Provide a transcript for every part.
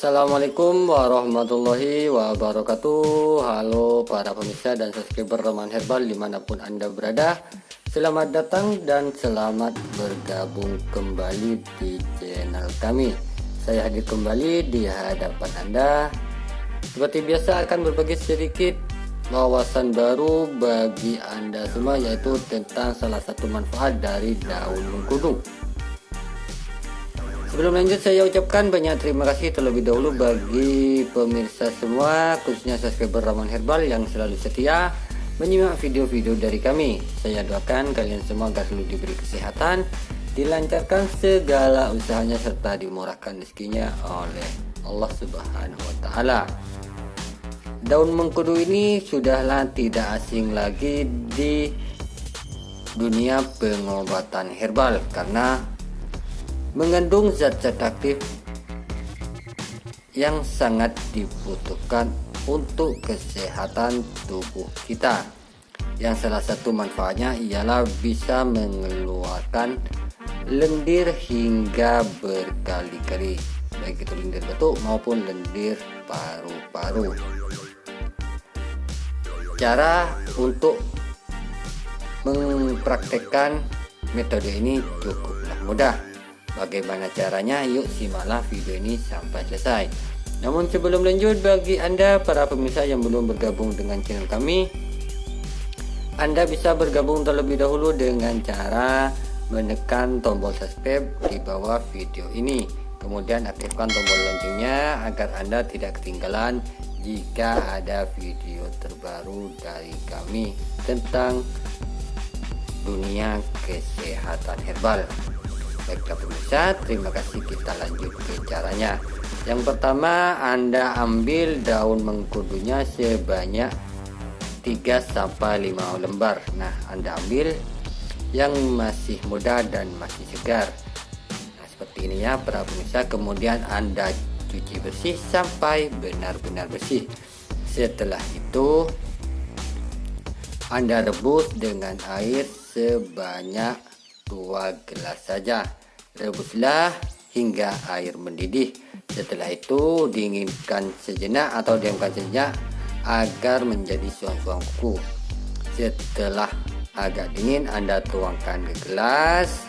Assalamualaikum warahmatullahi wabarakatuh. Halo para pemirsa dan subscriber Roman Herbal dimanapun Anda berada. Selamat datang dan selamat bergabung kembali di channel kami. Saya hadir kembali di hadapan Anda. Seperti biasa akan berbagi sedikit wawasan baru bagi Anda semua, yaitu tentang salah satu manfaat dari daun mengkudu. Sebelum lanjut, saya ucapkan banyak terima kasih terlebih dahulu bagi pemirsa semua, khususnya subscriber Roman Herbal yang selalu setia menyimak video-video dari kami. Saya doakan kalian semua agar selalu diberi kesehatan, dilancarkan segala usahanya, serta dimurahkan rezekinya oleh Allah Subhanahu wa Ta'ala. Daun mengkudu ini sudahlah tidak asing lagi di dunia pengobatan herbal karena mengandung zat-zat aktif yang sangat dibutuhkan untuk kesehatan tubuh kita. Yang salah satu manfaatnya ialah bisa mengeluarkan lendir hingga berkali-kali, baik itu lendir batuk maupun lendir paru-paru. Cara untuk mempraktekkan metode ini cukuplah mudah. Bagaimana caranya? Yuk simaklah video ini sampai selesai. Namun sebelum lanjut, bagi Anda para pemirsa yang belum bergabung dengan channel kami, Anda bisa bergabung terlebih dahulu dengan cara menekan tombol subscribe di bawah video ini. Kemudian aktifkan tombol loncengnya agar Anda tidak ketinggalan jika ada video terbaru dari kami tentang dunia kesehatan herbal. Baiklah pemirsa, terima kasih. Kita lanjut ke caranya. Yang pertama, Anda ambil daun mengkudunya sebanyak 3-5 lembar. Nah, Anda ambil yang masih muda dan masih segar. Nah, seperti ini ya para pemirsa. Kemudian Anda cuci bersih sampai benar-benar bersih. Setelah itu Anda rebus dengan air sebanyak 2 gelas saja. Rebuslah hingga air mendidih. Setelah itu dinginkan sejenak atau diamkan sejenak agar menjadi suam-suam kuku. Setelah agak dingin, Anda tuangkan ke gelas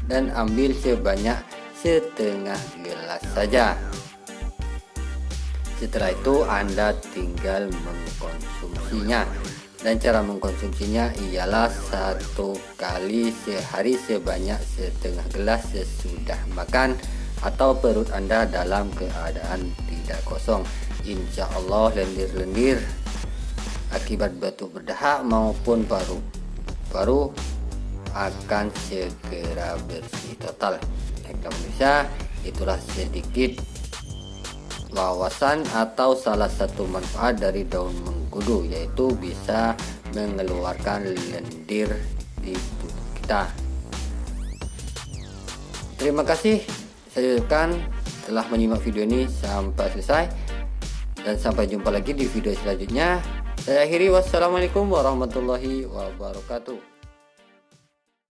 dan ambil sebanyak setengah gelas saja. Setelah itu Anda tinggal mengkonsumsinya. Dan cara mengkonsumsinya ialah 1 kali sehari sebanyak setengah gelas sesudah makan atau perut Anda dalam keadaan tidak kosong. Insya Allah lendir-lendir akibat batuk berdahak maupun paru-paru akan segera bersih total. Baiklah pemirsa, itulah sedikit wawasan atau salah satu manfaat dari daun mengkudu, yaitu bisa mengeluarkan lendir di tubuh kita. Terima kasih saya ucapkan telah menyimak video ini sampai selesai, dan sampai jumpa lagi di video selanjutnya. Saya akhiri, wassalamualaikum warahmatullahi wabarakatuh.